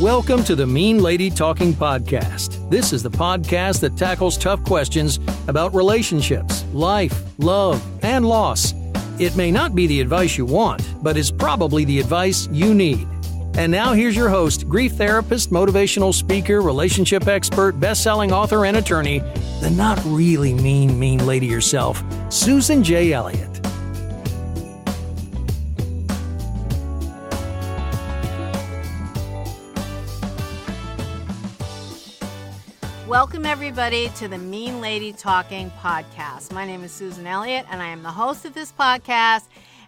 Welcome to the Mean Lady Talking Podcast. This is the podcast that tackles tough questions about relationships, life, love, and loss. It may not be the advice you want, but is probably the advice you need. And now here's your host, grief therapist, motivational speaker, relationship expert, best-selling author, and attorney, the not really mean lady herself, Susan J. Elliott. Welcome, everybody, to the Mean Lady Talking Podcast. My name is Susan Elliott, and I am the host of this podcast.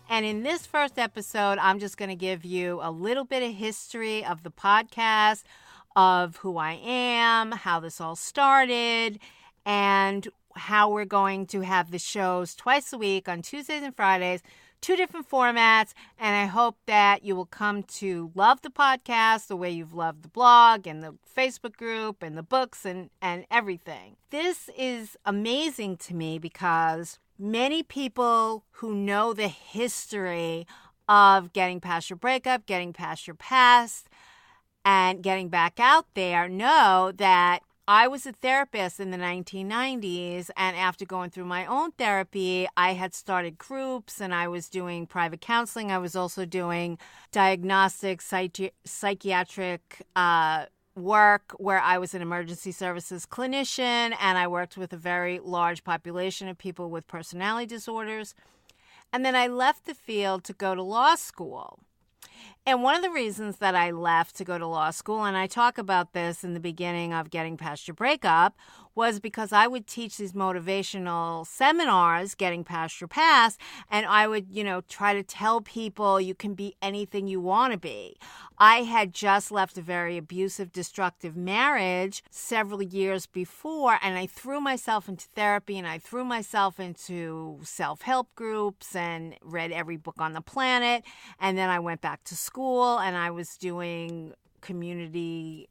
And in this first episode, I'm just going to give you a little bit of history of the podcast, of who I am, how this all started, and how we're going to have the shows twice a week on Tuesdays and Fridays, 2 different formats, and I hope that you will come to love the podcast the way you've loved the blog and the Facebook group and the books and everything. This is amazing to me because many people who know the history of getting past your breakup, getting past your past, and getting back out there know that I was a therapist in the 1990s, and after going through my own therapy, I had started groups, and I was doing private counseling. I was also doing diagnostic psychiatric work where I was an emergency services clinician, and I worked with a very large population of people with personality disorders. And then I left the field to go to law school. And one of the reasons that I left to go to law school, and I talk about this in the beginning of Getting Past Your Breakup, was because I would teach these motivational seminars, Getting Past Your Past, and I would, try to tell people you can be anything you want to be. I had just left a very abusive, destructive marriage several years before, and I threw myself into therapy, and I threw myself into self-help groups and read every book on the planet, and then I went back to school, and I was doing community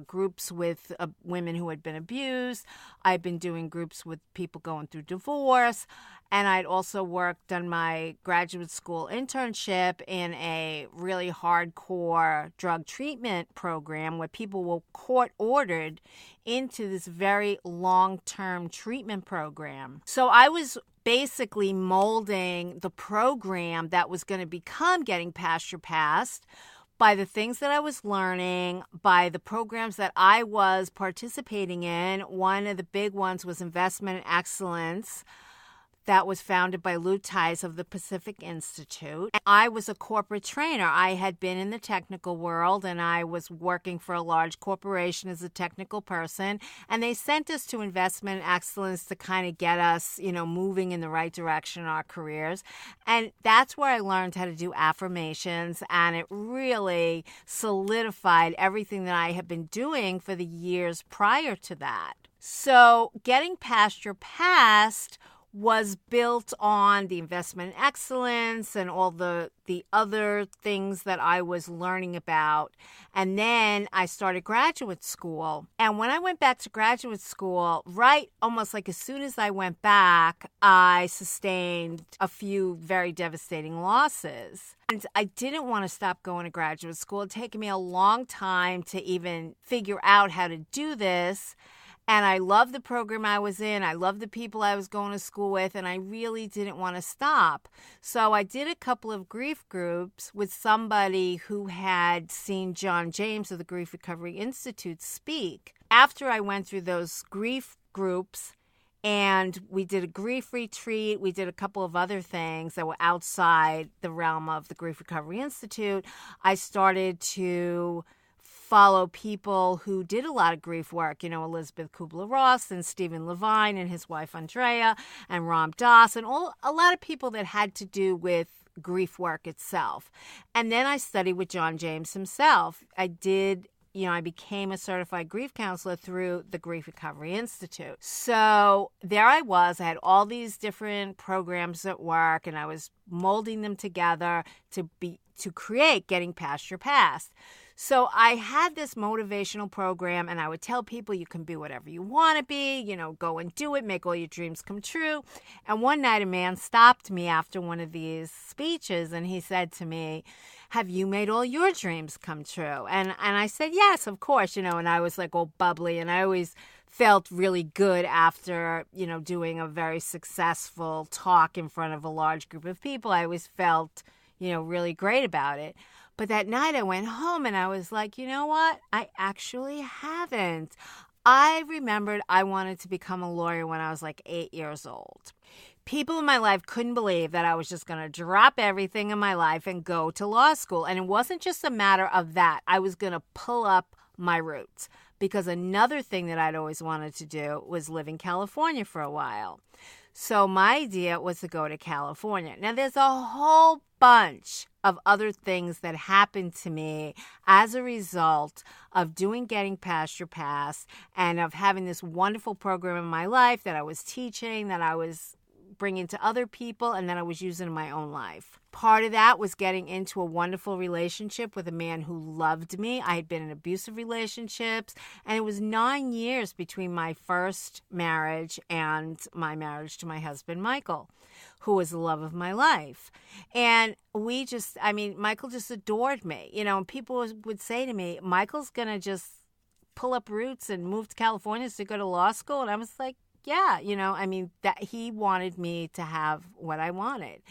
groups with women who had been abused. I've been doing groups with people going through divorce. And I'd also done my graduate school internship in a really hardcore drug treatment program where people were court-ordered into this very long-term treatment program. So I was basically molding the program that was going to become Getting Past Your Past by the things that I was learning, by the programs that I was participating in. One of the big ones was Investment Excellence that was founded by Lou Tice of the Pacific Institute. I was a corporate trainer. I had been in the technical world, and I was working for a large corporation as a technical person, and they sent us to Investment Excellence to kind of get us, moving in the right direction in our careers. And that's where I learned how to do affirmations, and it really solidified everything that I had been doing for the years prior to that. So Getting Past Your Past was built on the investment excellence and all the other things that I was learning about. And then I started graduate school. And when I went back to graduate school, almost like as soon as I went back, I sustained a few very devastating losses. And I didn't want to stop going to graduate school. It had taken me a long time to even figure out how to do this. And I loved the program I was in. I loved the people I was going to school with, and I really didn't want to stop. So I did a couple of grief groups with somebody who had seen John James of the Grief Recovery Institute speak. After I went through those grief groups, and we did a grief retreat, we did a couple of other things that were outside the realm of the Grief Recovery Institute, I started to follow people who did a lot of grief work, Elizabeth Kubler-Ross and Stephen Levine and his wife Andrea and Ram Dass and a lot of people that had to do with grief work itself. And then I studied with John James himself. I became a certified grief counselor through the Grief Recovery Institute. So there I was. I had all these different programs at work, and I was molding them together to create Getting Past Your Past. So I had this motivational program, and I would tell people you can be whatever you want to be, go and do it, make all your dreams come true. And one night a man stopped me after one of these speeches, and he said to me, have you made all your dreams come true? And I said, yes, of course, and I was like all bubbly, and I always felt really good after, doing a very successful talk in front of a large group of people. I always felt, really great about it. But that night I went home and I was like, you know what? I actually haven't. I remembered I wanted to become a lawyer when I was like 8 years old. People in my life couldn't believe that I was just going to drop everything in my life and go to law school. And it wasn't just a matter of that. I was going to pull up my roots, because another thing that I'd always wanted to do was live in California for a while. So my idea was to go to California. Now, there's a whole bunch of other things that happened to me as a result of Getting Past Your Past and of having this wonderful program in my life that I was teaching, that I was bringing to other people, and that I was using in my own life. Part of that was getting into a wonderful relationship with a man who loved me. I had been in abusive relationships, and it was 9 years between my first marriage and my marriage to my husband, Michael, who was the love of my life. And Michael just adored me, and people would say to me, Michael's going to just pull up roots and move to California to go to law school. And I was like, yeah, that he wanted me to have what I wanted.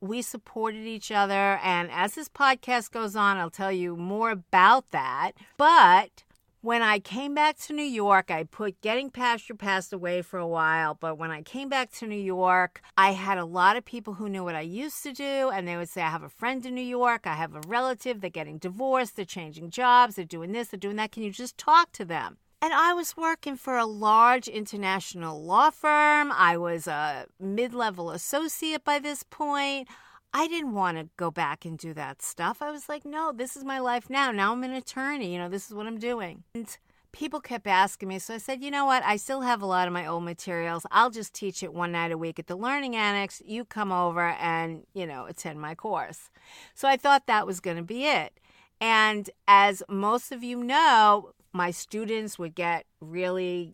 We supported each other, and as this podcast goes on, I'll tell you more about that. But when I came back to New York, I put Getting Past Your Past away for a while. But when I came back to New York, I had a lot of people who knew what I used to do, and they would say, I have a friend in New York, I have a relative, they're getting divorced, they're changing jobs, they're doing this, they're doing that. Can you just talk to them? And I was working for a large international law firm. I was a mid-level associate by this point. I didn't want to go back and do that stuff. I was like, no, this is my life now. Now I'm an attorney. This is what I'm doing. And people kept asking me. So I said, you know what? I still have a lot of my old materials. I'll just teach it one night a week at the Learning Annex. You come over and, attend my course. So I thought that was going to be it. And as most of you know, my students would get really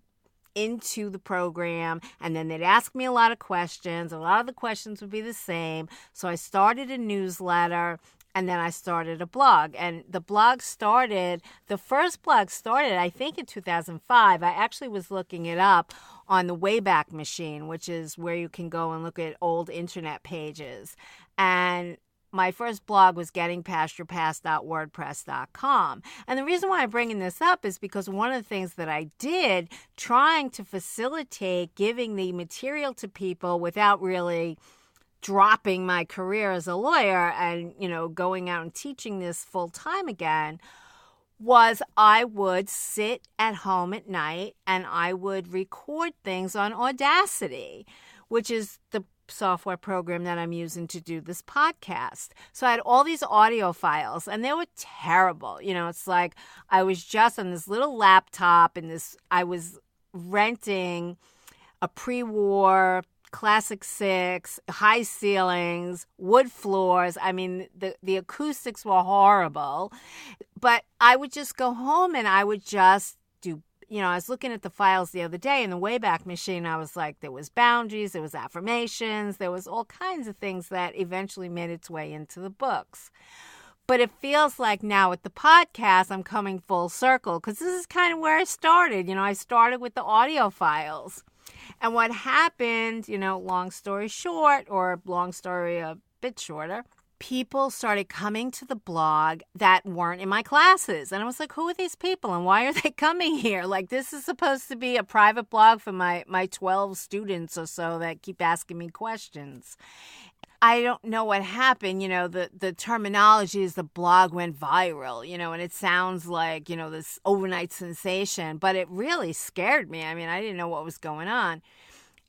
into the program, and then they'd ask me a lot of questions. A lot of the questions would be the same. So I started a newsletter, and then I started a blog. And the first blog started, I think, in 2005. I actually was looking it up on the Wayback Machine, which is where you can go and look at old internet pages. And my first blog was gettingpastyourpast.wordpress.com. And the reason why I'm bringing this up is because one of the things that I did, trying to facilitate giving the material to people without really dropping my career as a lawyer and, going out and teaching this full time again, was I would sit at home at night and I would record things on Audacity, which is the software program that I'm using to do this podcast. So I had all these audio files, and they were terrible. It's like I was just on this little laptop, and I was renting a pre-war Classic 6, high ceilings, wood floors. The acoustics were horrible. But I would just go home and I would just do. I was looking at the files the other day in the Wayback Machine. I was like, there was boundaries, there was affirmations, there was all kinds of things that eventually made its way into the books. But it feels like now with the podcast, I'm coming full circle, because this is kind of where I started. I started with the audio files. And what happened, long story short, or long story a bit shorter, people started coming to the blog that weren't in my classes. And I was like, who are these people and why are they coming here? Like, this is supposed to be a private blog for my 12 students or so that keep asking me questions. I don't know what happened. The terminology is the blog went viral, and it sounds like, this overnight sensation, but it really scared me. I didn't know what was going on.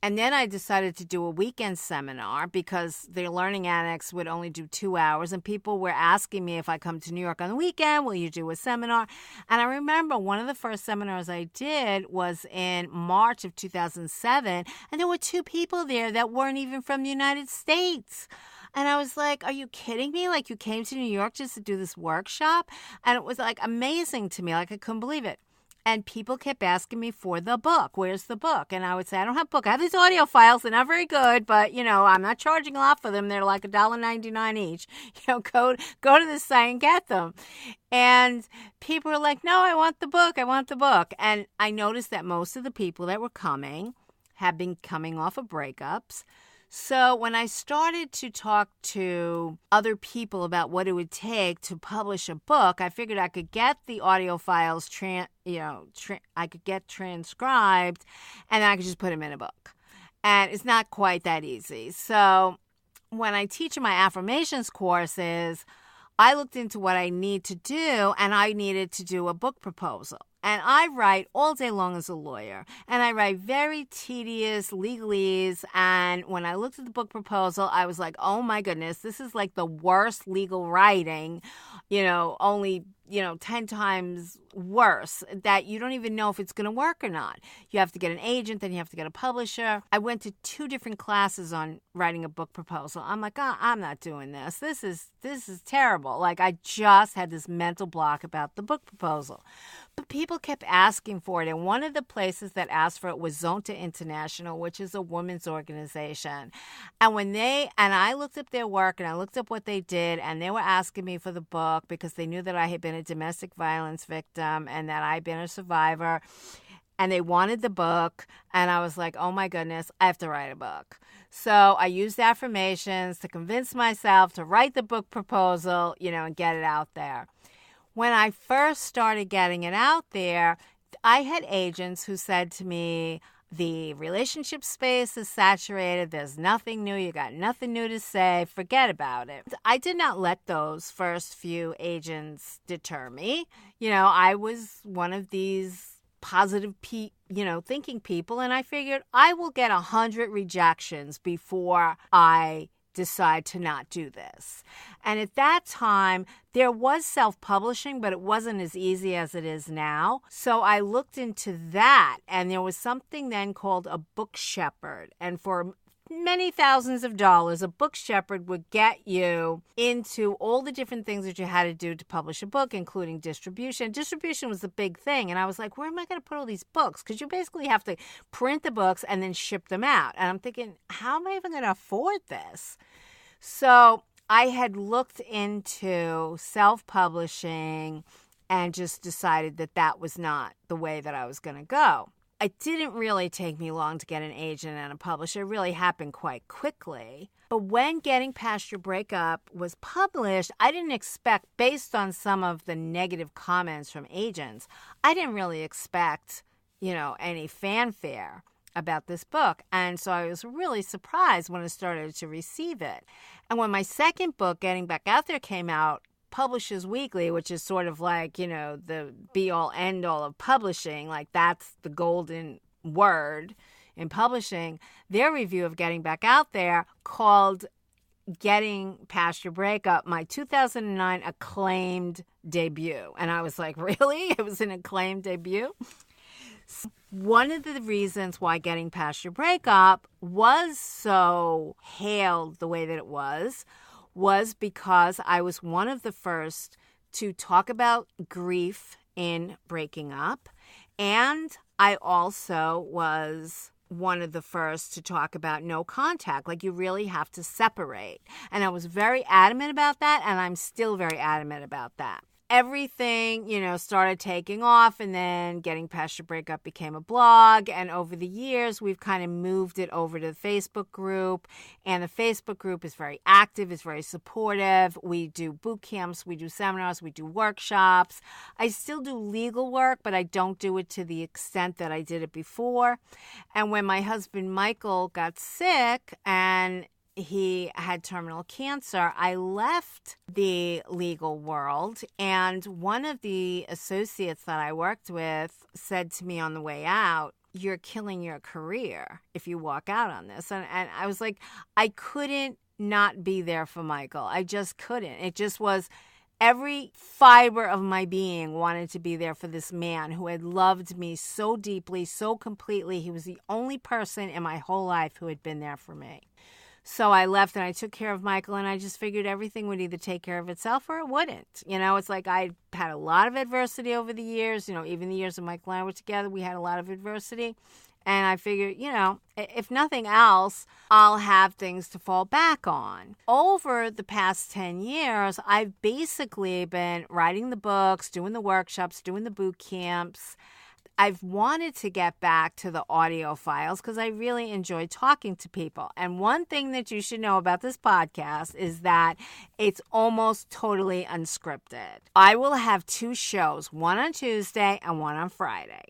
And then I decided to do a weekend seminar because the Learning Annex would only do 2 hours. And people were asking me, if I come to New York on the weekend, will you do a seminar? And I remember one of the first seminars I did was in March of 2007. And there were 2 people there that weren't even from the United States. And I was like, are you kidding me? Like, you came to New York just to do this workshop? And it was like amazing to me. Like, I couldn't believe it. And people kept asking me for the book. Where's the book? And I would say, I don't have a book. I have these audio files. They're not very good, but, I'm not charging a lot for them. They're like $1.99 each. Go to the site and get them. And people were like, no, I want the book. I want the book. And I noticed that most of the people that were coming had been coming off of breakups. So when I started to talk to other people about what it would take to publish a book, I figured I could get the audio files, I could get transcribed, and then I could just put them in a book. And it's not quite that easy. So when I teach in my affirmations courses, I looked into what I need to do, and I needed to do a book proposal. And I write all day long as a lawyer, and I write very tedious legalese. And when I looked at the book proposal, I was like, oh my goodness, this is like the worst legal writing, only 10 times worse, that you don't even know if it's going to work or not. You have to get an agent, then you have to get a publisher. I went to 2 different classes on writing a book proposal. I'm like, I'm not doing this. This is terrible. Like, I just had this mental block about the book proposal. But people kept asking for it. And one of the places that asked for it was Zonta International, which is a women's organization. And I looked up their work and I looked up what they did, and they were asking me for the book because they knew that I had been a domestic violence victim and that I'd been a survivor. And they wanted the book. And I was like, oh my goodness, I have to write a book. So I used affirmations to convince myself to write the book proposal, and get it out there. When I first started getting it out there, I had agents who said to me, the relationship space is saturated. There's nothing new. You got nothing new to say. Forget about it. I did not let those first few agents deter me. I was one of these positive, thinking people. And I figured I will get 100 rejections before I decide to not do this. And at that time, there was self-publishing, but it wasn't as easy as it is now. So I looked into that, and there was something then called a book shepherd. And for many thousands of dollars, a book shepherd would get you into all the different things that you had to do to publish a book, including distribution. Distribution was the big thing. And I was like, where am I going to put all these books? Because you basically have to print the books and then ship them out. And I'm thinking, how am I even going to afford this? So I had looked into self-publishing and just decided that that was not the way that I was going to go. It didn't really take me long to get an agent and a publisher. It really happened quite quickly. But when Getting Past Your Breakup was published, I didn't expect, based on some of the negative comments from agents, I didn't really expect, any fanfare about this book. And so I was really surprised when I started to receive it. And when my second book, Getting Back Out There, came out, Publishers Weekly, which is sort of like, the be-all, end-all of publishing, like that's the golden word in publishing, their review of Getting Back Out There called Getting Past Your Breakup my 2009 acclaimed debut. And I was like, really? It was an acclaimed debut? One of the reasons why Getting Past Your Breakup was so hailed the way that it was because I was one of the first to talk about grief in breaking up. And I also was one of the first to talk about no contact. Like, you really have to separate. And I was very adamant about that, and I'm still very adamant about that. Everything, started taking off, and then Getting Past Your Breakup became a blog. And over the years, we've kind of moved it over to the Facebook group. And the Facebook group is very active, is very supportive. We do boot camps, we do seminars, we do workshops. I still do legal work, but I don't do it to the extent that I did it before. And when my husband Michael got sick and he had terminal cancer, I left the legal world, and one of the associates that I worked with said to me on the way out, you're killing your career if you walk out on this. And I was like, I couldn't not be there for Michael. I just couldn't. It just was every fiber of my being wanted to be there for this man who had loved me so deeply, so completely. He was the only person in my whole life who had been there for me. So I left and I took care of Michael, and I just figured everything would either take care of itself or it wouldn't. It's like I had a lot of adversity over the years. Even the years that Michael and I were together, we had a lot of adversity. And I figured, if nothing else, I'll have things to fall back on. Over the past 10 years, I've basically been writing the books, doing the workshops, doing the boot camps. I've wanted to get back to the audio files because I really enjoy talking to people. And one thing that you should know about this podcast is that it's almost totally unscripted. I will have 2 shows, one on Tuesday and one on Friday.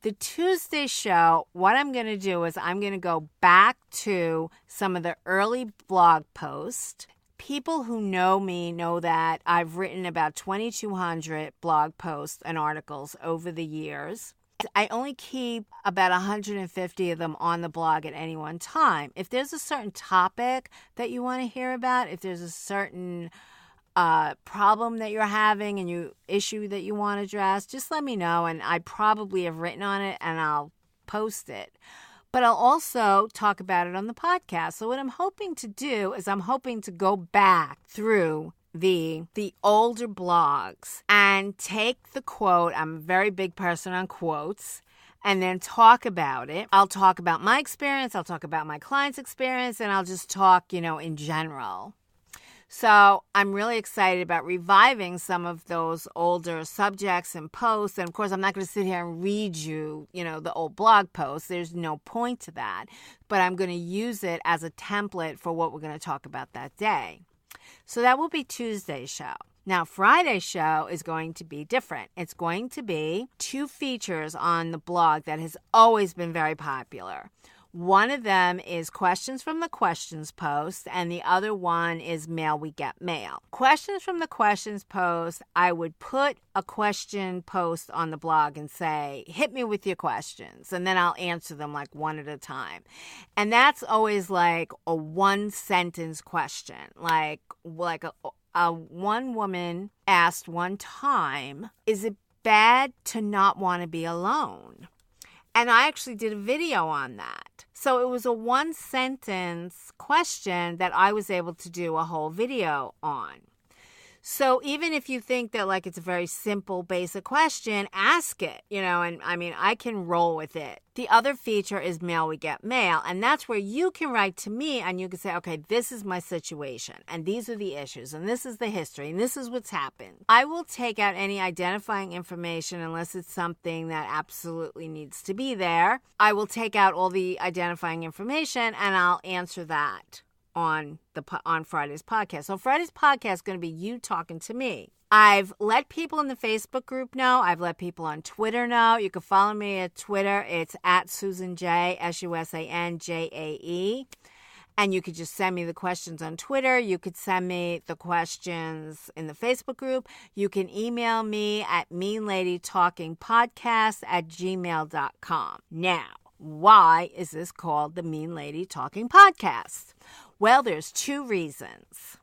The Tuesday show, what I'm going to do is I'm going to go back to some of the early blog posts. People who know me know that I've written about 2,200 blog posts and articles over the years. I only keep about 150 of them on the blog at any one time. If there's a certain topic that you want to hear about, if there's a certain problem that you're having and issue that you want to address, just let me know, and I probably have written on it and I'll post it. But I'll also talk about it on the podcast. So what I'm hoping to do is I'm hoping to go back through the older blogs and take the quote. I'm a very big person on quotes. And then talk about it. I'll talk about my experience. I'll talk about my client's experience. And I'll just talk, in general. So I'm really excited about reviving some of those older subjects and posts. And, of course, I'm not going to sit here and read you, the old blog posts. There's no point to that. But I'm going to use it as a template for what we're going to talk about that day. So that will be Tuesday's show. Now, Friday's show is going to be different. It's going to be 2 features on the blog that has always been very popular. One of them is questions from the questions post, and the other one is mail we get mail. Questions from the questions post, I would put a question post on the blog and say, hit me with your questions, and then I'll answer them like one at a time. And that's always like a 1-sentence question. Like a one woman asked one time, is it bad to not want to be alone? And I actually did a video on that. So it was a 1-sentence question that I was able to do a whole video on. So even if you think that it's a very simple, basic question, ask it, and I can roll with it. The other feature is mail we get mail. And that's where you can write to me and you can say, okay, this is my situation and these are the issues and this is the history and this is what's happened. I will take out any identifying information unless it's something that absolutely needs to be there. I will take out all the identifying information and I'll answer that on Friday's podcast. So Friday's podcast is going to be you talking to me. I've let people in the Facebook group know. I've let people on Twitter know. You can follow me at Twitter. It's at Susan J, SusanJae. And you could just send me the questions on Twitter. You could send me the questions in the Facebook group. You can email me at meanladytalkingpodcast@gmail.com. Now, why is this called the Mean Lady Talking Podcast? Well, there's 2 reasons.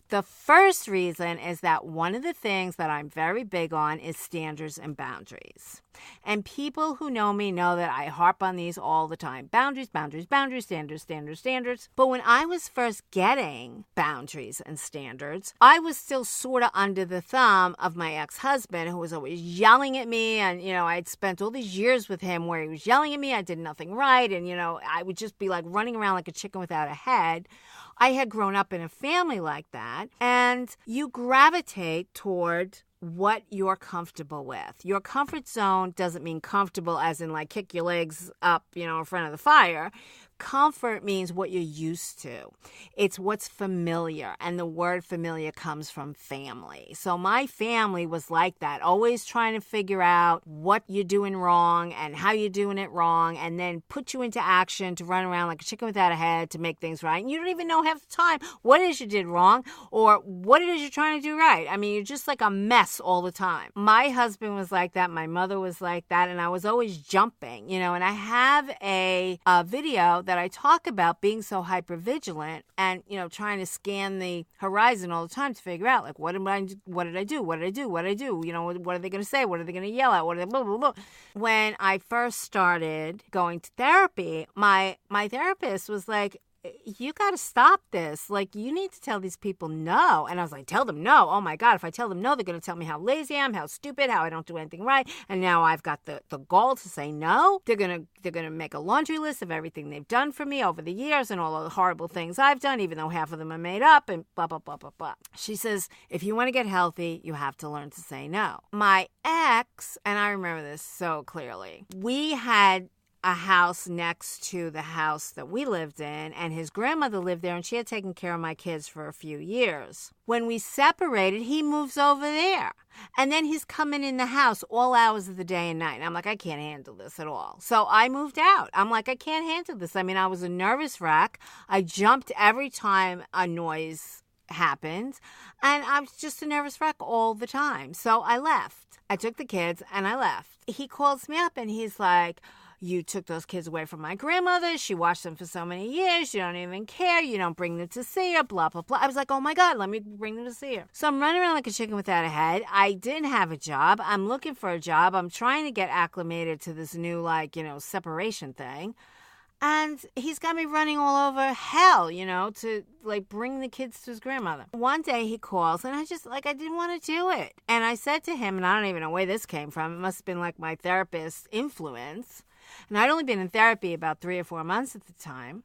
The first reason is that one of the things that I'm very big on is standards and boundaries. And people who know me know that I harp on these all the time. Boundaries, boundaries, boundaries, standards, standards, standards. But when I was first getting boundaries and standards, I was still sort of under the thumb of my ex-husband who was always yelling at me. And, I'd spent all these years with him where he was yelling at me. I did nothing right. And, I would just be running around like a chicken without a head. I had grown up in a family like that, and you gravitate toward what you're comfortable with. Your comfort zone doesn't mean comfortable as in kick your legs up, in front of the fire. Comfort means what you're used to. It's what's familiar, and the word familiar comes from family. So my family was like that, always trying to figure out what you're doing wrong and how you're doing it wrong, and then put you into action to run around like a chicken without a head to make things right. And you don't even know half the time what it is you did wrong or what it is you're trying to do right. You're just like a mess all the time. My husband was like that. My mother was like that, and I was always jumping, and I have a video that I talk about being so hypervigilant and, trying to scan the horizon all the time to figure out, what did I do? What did I do? What are they going to say? What are they going to yell at? What are they, blah, blah, blah. When I first started going to therapy, my therapist was like, you got to stop this. Like, you need to tell these people no. And I was like, tell them no. Oh my God, if I tell them no, they're going to tell me how lazy I am, how stupid, how I don't do anything right. And now I've got the gall to say no. They're going to make a laundry list of everything they've done for me over the years and all the horrible things I've done, even though half of them are made up and blah, blah, blah, blah, blah. She says, if you want to get healthy, you have to learn to say no. My ex, and I remember this so clearly, we had a house next to the house that we lived in, and his grandmother lived there, and she had taken care of my kids for a few years. When we separated, he moves over there, and then he's coming in the house all hours of the day and night. And I'm like, I can't handle this at all. So I moved out. I'm like, I can't handle this. I mean, I was a nervous wreck. I jumped every time a noise happened, and I was just a nervous wreck all the time. So I left. I took the kids, and I left. He calls me up, and he's like, you took those kids away from my grandmother. She watched them for so many years. You don't even care. You don't bring them to see her, blah, blah, blah. I was like, oh my God, let me bring them to see her. So I'm running around like a chicken without a head. I didn't have a job. I'm looking for a job. I'm trying to get acclimated to this new, separation thing. And he's got me running all over hell, to bring the kids to his grandmother. One day he calls, and I didn't want to do it. And I said to him, and I don't even know where this came from. It must have been my therapist's influence. And I'd only been in therapy about 3 or 4 months at the time.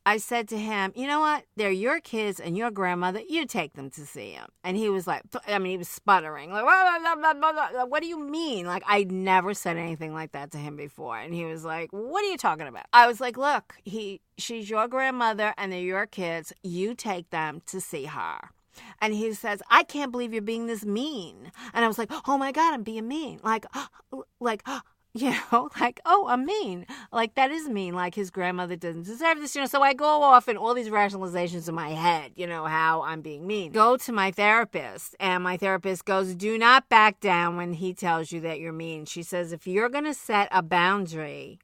I said to him, you know what? They're your kids and your grandmother. You take them to see him. And he was he was sputtering. What do you mean? I'd never said anything like that to him before. And he was like, what are you talking about? I was like, look, she's your grandmother and they're your kids. You take them to see her. And he says, I can't believe you're being this mean. And I was like, oh my God, I'm being mean. Oh, I'm mean. That is mean. His grandmother doesn't deserve this, So I go off in all these rationalizations in my head, how I'm being mean. Go to my therapist, and my therapist goes, do not back down when he tells you that you're mean. She says, if you're going to set a boundary,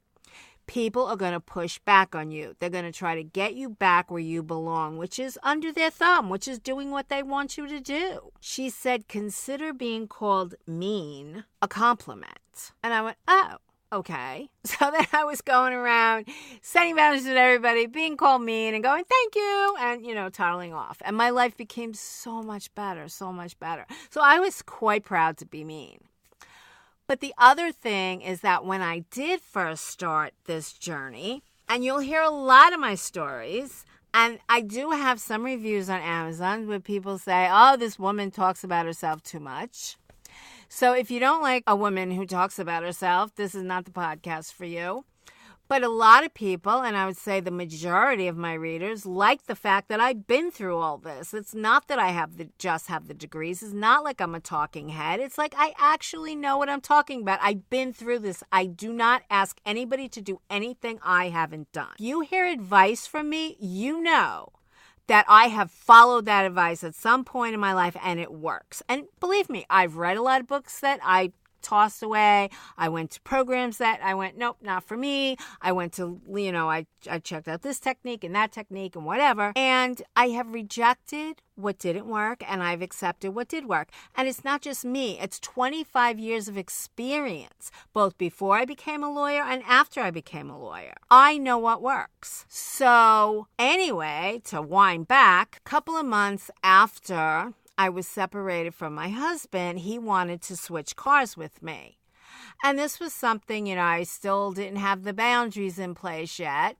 people are going to push back on you. They're going to try to get you back where you belong, which is under their thumb, which is doing what they want you to do. She said, consider being called mean a compliment. And I went, oh, okay. So then I was going around setting boundaries with everybody, being called mean and going, thank you, and, toddling off. And my life became so much better, so much better. So I was quite proud to be mean. But the other thing is that when I did first start this journey, and you'll hear a lot of my stories, and I do have some reviews on Amazon where people say, oh, this woman talks about herself too much. So if you don't like a woman who talks about herself, this is not the podcast for you. But a lot of people, and I would say the majority of my readers, like the fact that I've been through all this. It's not that I just have the degrees. It's not like I'm a talking head. It's I actually know what I'm talking about. I've been through this. I do not ask anybody to do anything I haven't done. You hear advice from me, you know that I have followed that advice at some point in my life and it works. And believe me, I've read a lot of books that I tossed away. I went to programs that I went, nope, not for me. I went to, I checked out this technique and that technique and whatever. And I have rejected what didn't work and I've accepted what did work. And it's not just me. It's 25 years of experience, both before I became a lawyer and after I became a lawyer. I know what works. So anyway, to wind back, a couple of months after I was separated from my husband, he wanted to switch cars with me. And this was something, I still didn't have the boundaries in place yet.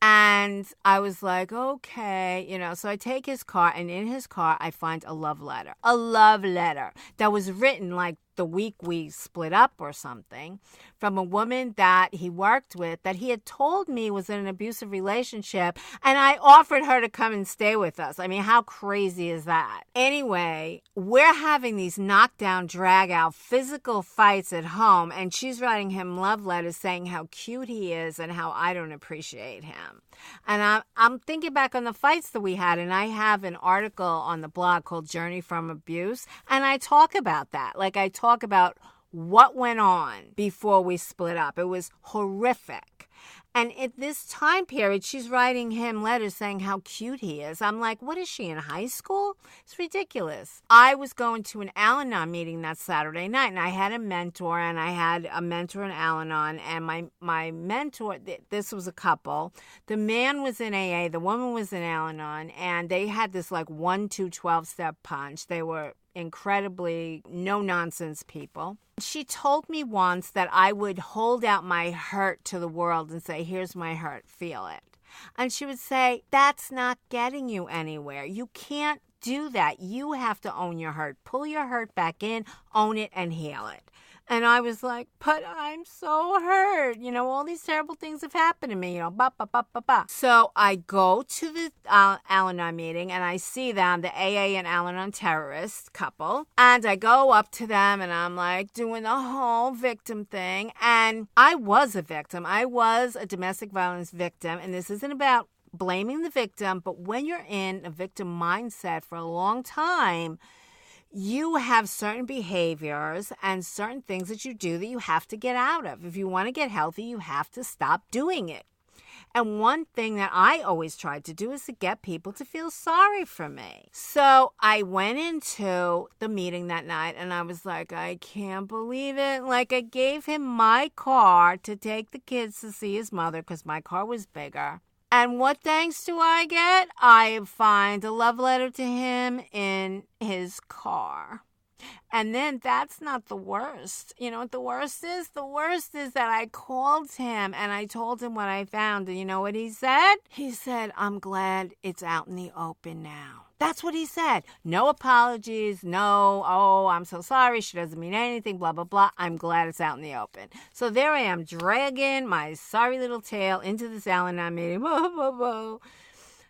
And I was like, okay, so I take his car, and in his car, I find a love letter that was written the week we split up or something, from a woman that he worked with that he had told me was in an abusive relationship, and I offered her to come and stay with us. I mean, how crazy is that? Anyway, we're having these knockdown, drag-out physical fights at home, and she's writing him love letters saying how cute he is and how I don't appreciate him. And I'm thinking back on the fights that we had, and I have an article on the blog called Journey from Abuse, and I talk about that. I talk about what went on before we split up. It was horrific. And at this time period, she's writing him letters saying how cute he is. I'm like, what is she, in high school? It's ridiculous. I was going to an Al-Anon meeting that Saturday night, and I had a mentor, and I had a mentor in Al-Anon, and my mentor, this was a couple. The man was in AA, the woman was in Al-Anon, and they had this like 1-2 12-step punch. They were incredibly no-nonsense people. She told me once that I would hold out my hurt to the world and say, here's my hurt, feel it. And she would say, that's not getting you anywhere. You can't do that. You have to own your hurt. Pull your hurt back in, own it, and heal it. And I was like, but I'm so hurt. All these terrible things have happened to me, So I go to the Al-Anon meeting and I see them, the AA and Al-Anon terrorist couple. And I go up to them and I'm like doing the whole victim thing. And I was a victim. I was a domestic violence victim. And this isn't about blaming the victim, but when you're in a victim mindset for a long time, you have certain behaviors and certain things that you do that you have to get out of. If you want to get healthy, you have to stop doing it. And one thing that I always tried to do is to get people to feel sorry for me. So I went into the meeting that night and I was like, I can't believe it. Like, I gave him my car to take the kids to see his mother because my car was bigger. And what thanks do I get? I find a love letter to him in his car. And then that's not the worst. You know what the worst is? The worst is that I called him and I told him what I found. And you know what he said? He said, I'm glad it's out in the open now. That's what he said. No apologies. No, oh, I'm so sorry. She doesn't mean anything, blah, blah, blah. I'm glad it's out in the open. So there I am dragging my sorry little tail into this Al-Anon meeting.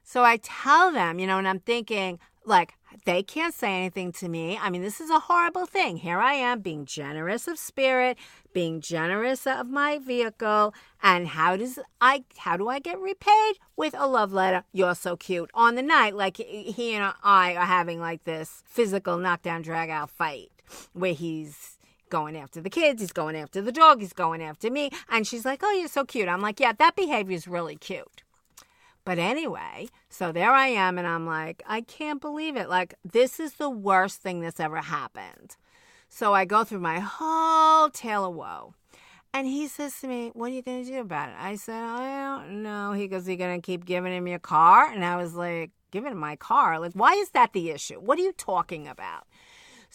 So I tell them, and I'm thinking, like, they can't say anything to me. I mean, this is a horrible thing. Here I am being generous of spirit, being generous of my vehicle. And how do I get repaid? With a love letter. You're so cute. On the night, like he and I are having like this physical knockdown, drag out fight where he's going after the kids, he's going after the dog, he's going after me. And she's like, oh, you're so cute. I'm like, yeah, that behavior is really cute. But anyway, so there I am, and I'm like, I can't believe it. Like, this is the worst thing that's ever happened. So I go through my whole tale of woe. And he says to me, what are you going to do about it? I said, I don't know. He goes, you going to keep giving him your car? And I was like, giving him my car? Like, why is that the issue? What are you talking about?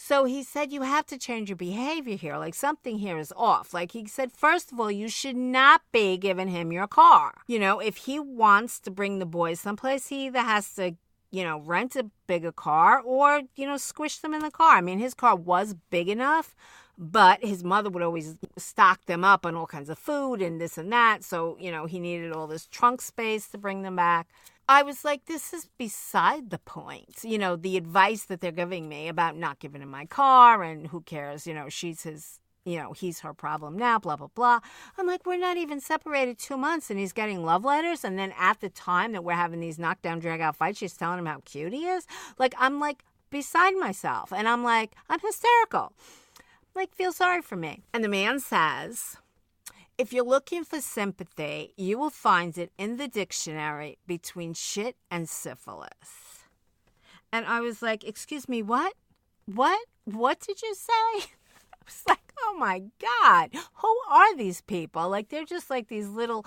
So he said, you have to change your behavior here. Like, something here is off. Like, he said, first of all, you should not be giving him your car. If he wants to bring the boys someplace, he either has to, rent a bigger car or, squish them in the car. I mean, his car was big enough, but his mother would always stock them up on all kinds of food and this and that. So, he needed all this trunk space to bring them back. I was like, this is beside the point. The advice that they're giving me about not giving him my car and who cares, she's his, he's her problem now, blah, blah, blah. I'm like, we're not even separated 2 months and he's getting love letters. And then at the time that we're having these knockdown, drag out fights, she's telling him how cute he is. Like, I'm like beside myself. And I'm like, I'm hysterical. Like, feel sorry for me. And the man says, if you're looking for sympathy, you will find it in the dictionary between shit and syphilis. And I was like, excuse me, what? What? What did you say? I was like, oh my God, who are these people? Like, they're just like these little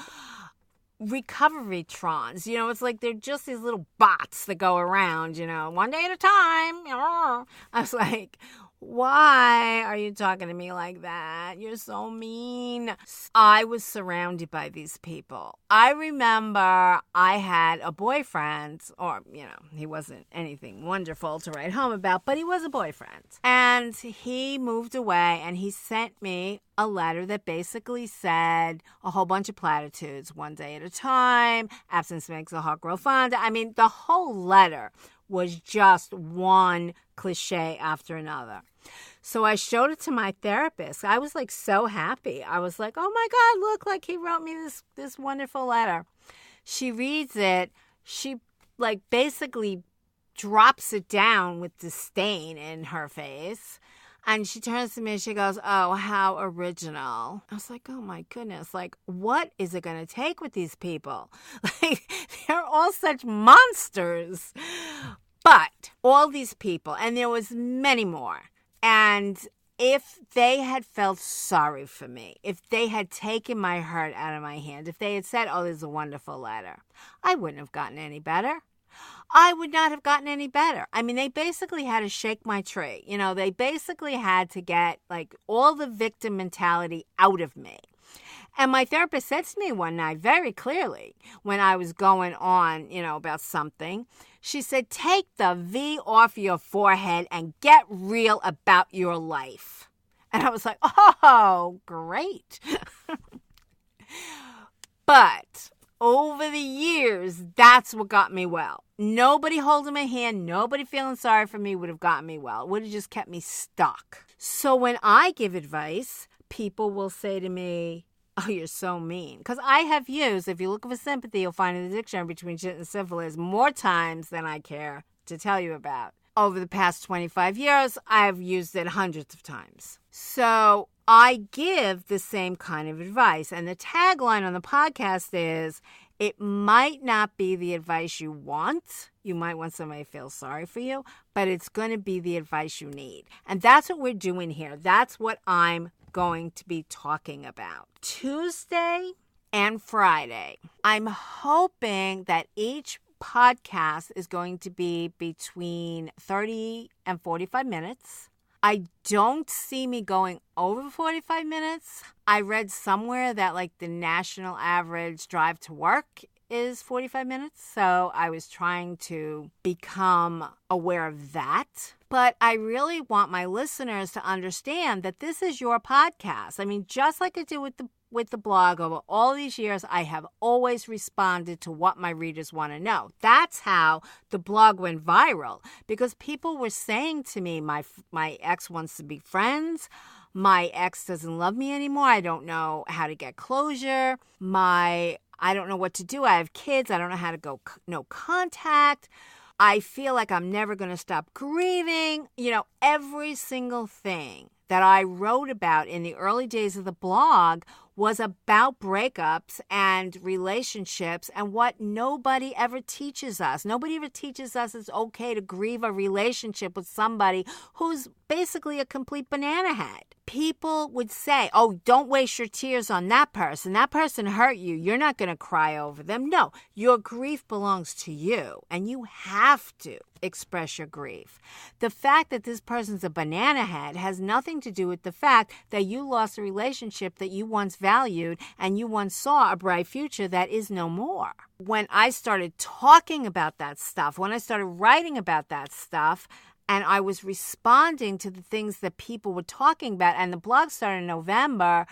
recovery trons. It's like they're just these little bots that go around, one day at a time. I was like, why are you talking to me like that? You're so mean. I was surrounded by these people. I remember I had a boyfriend, or, he wasn't anything wonderful to write home about, but he was a boyfriend. And he moved away and he sent me a letter that basically said a whole bunch of platitudes, one day at a time, absence makes the heart grow fonder. I mean, the whole letter was just one cliche after another. So I showed it to my therapist. I was like so happy. I was like, oh my God, look, like he wrote me this wonderful letter. She reads it. She like basically drops it down with disdain in her face. And she turns to me and she goes, "Oh, how original." I was like, oh my goodness, like, what is it going to take with these people? Like, they're all such monsters. But all these people, and there was many more, and if they had felt sorry for me, if they had taken my hurt out of my hand, if they had said, "Oh, this is a wonderful letter," I wouldn't have gotten any better. I would not have gotten any better. I mean, they basically had to shake my tree. You know, they basically had to get like all the victim mentality out of me. And my therapist said to me one night very clearly when I was going on, about something, she said, "Take the V off your forehead and get real about your life." And I was like, oh, great. But over the years, that's what got me well. Nobody holding my hand, nobody feeling sorry for me would have gotten me well. It would have just kept me stuck. So when I give advice, people will say to me, "Oh, you're so mean." Because I have used, if you look for sympathy, you'll find in the dictionary between shit and syphilis more times than I care to tell you about. Over the past 25 years, I've used it hundreds of times. So I give the same kind of advice. And the tagline on the podcast is, it might not be the advice you want. You might want somebody to feel sorry for you, but it's going to be the advice you need. And that's what we're doing here. That's what I'm going to be talking about. Tuesday and Friday, I'm hoping that each podcast is going to be between 30 and 45 minutes. I don't see me going over 45 minutes. I read somewhere that like the national average drive to work is 45 minutes. So I was trying to become aware of that. But I really want my listeners to understand that this is your podcast. I mean, just like I did with the blog over all these years, I have always responded to what my readers want to know. That's how the blog went viral, because people were saying to me, my ex wants to be friends. My ex doesn't love me anymore. I don't know how to get closure. I don't know what to do. I have kids. I don't know how to go no contact. I feel like I'm never going to stop grieving. Every single thing that I wrote about in the early days of the blog was about breakups and relationships and what nobody ever teaches us. Nobody ever teaches us it's okay to grieve a relationship with somebody who's basically a complete banana head. People would say, "Oh, don't waste your tears on that person. That person hurt you. You're not going to cry over them." No, your grief belongs to you, and you have to express your grief. The fact that this person's a banana head has nothing to do with the fact that you lost a relationship that you once valued and you once saw a bright future that is no more. When I started talking about that stuff, when I started writing about that stuff, and I was responding to the things that people were talking about, and the blog started in November,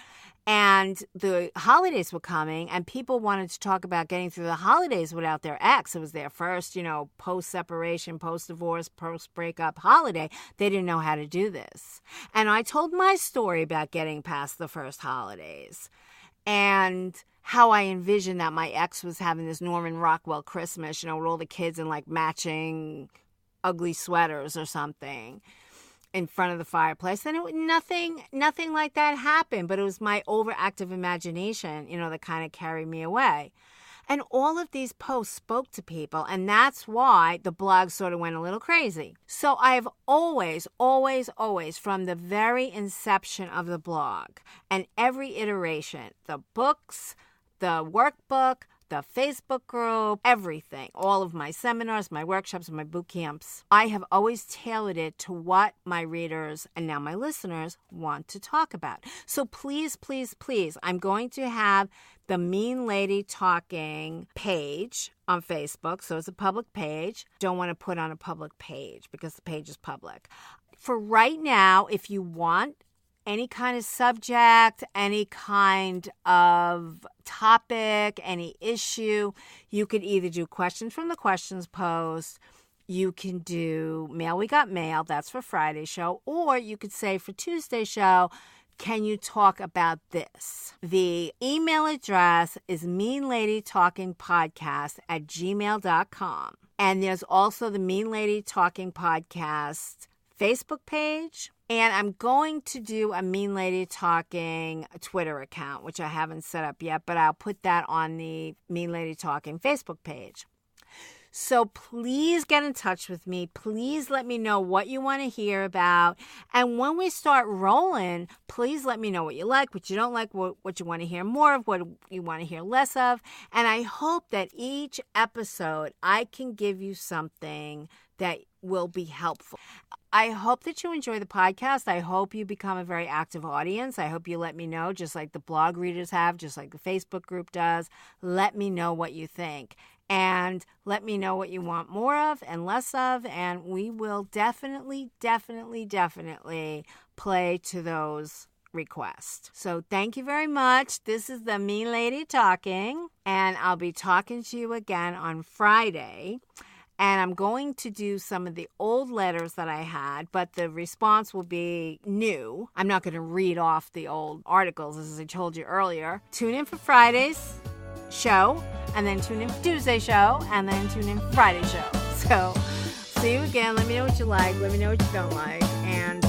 and the holidays were coming, and people wanted to talk about getting through the holidays without their ex. It was their first, post-separation, post-divorce, post-breakup holiday. They didn't know how to do this. And I told my story about getting past the first holidays and how I envisioned that my ex was having this Norman Rockwell Christmas, with all the kids in like matching ugly sweaters or something in front of the fireplace. And nothing like that happened, but it was my overactive imagination, that kind of carried me away. And all of these posts spoke to people, and that's why the blog sort of went a little crazy. So I've always, from the very inception of the blog and every iteration, the books, the workbook, the Facebook group, everything, all of my seminars, my workshops, and my boot camps, I have always tailored it to what my readers and now my listeners want to talk about. So please, please, please, I'm going to have the Mean Lady Talking page on Facebook. So it's a public page. Don't want to put on a public page because the page is public. For right now, if you want any kind of subject, any kind of topic, any issue, you could either do questions from the questions post, you can do Mail We Got Mail, that's for Friday's show, or you could say for Tuesday's show, can you talk about this? The email address is meanladytalkingpodcast@gmail.com. And there's also the Mean Lady Talking Podcast Facebook page And I'm going to do a Mean Lady Talking Twitter account, which I haven't set up yet, but I'll put that on the Mean Lady Talking Facebook page. So please get in touch with me. Please let me know what you want to hear about. And when we start rolling, please let me know what you like, what you don't like, what you want to hear more of, what you want to hear less of. And I hope that each episode I can give you something that will be helpful. I hope that you enjoy the podcast. I hope you become a very active audience. I hope you let me know, just like the blog readers have, just like the Facebook group does. Let me know what you think. And let me know what you want more of and less of. And we will definitely play to those requests. So thank you very much. This is the Mean Lady Talking. And I'll be talking to you again on Friday. And I'm going to do some of the old letters that I had, but the response will be new. I'm not going to read off the old articles, as I told you earlier. Tune in for Friday's show, and then tune in for Tuesday's show, and then tune in for Friday's show. So, see you again. Let me know what you like. Let me know what you don't like. And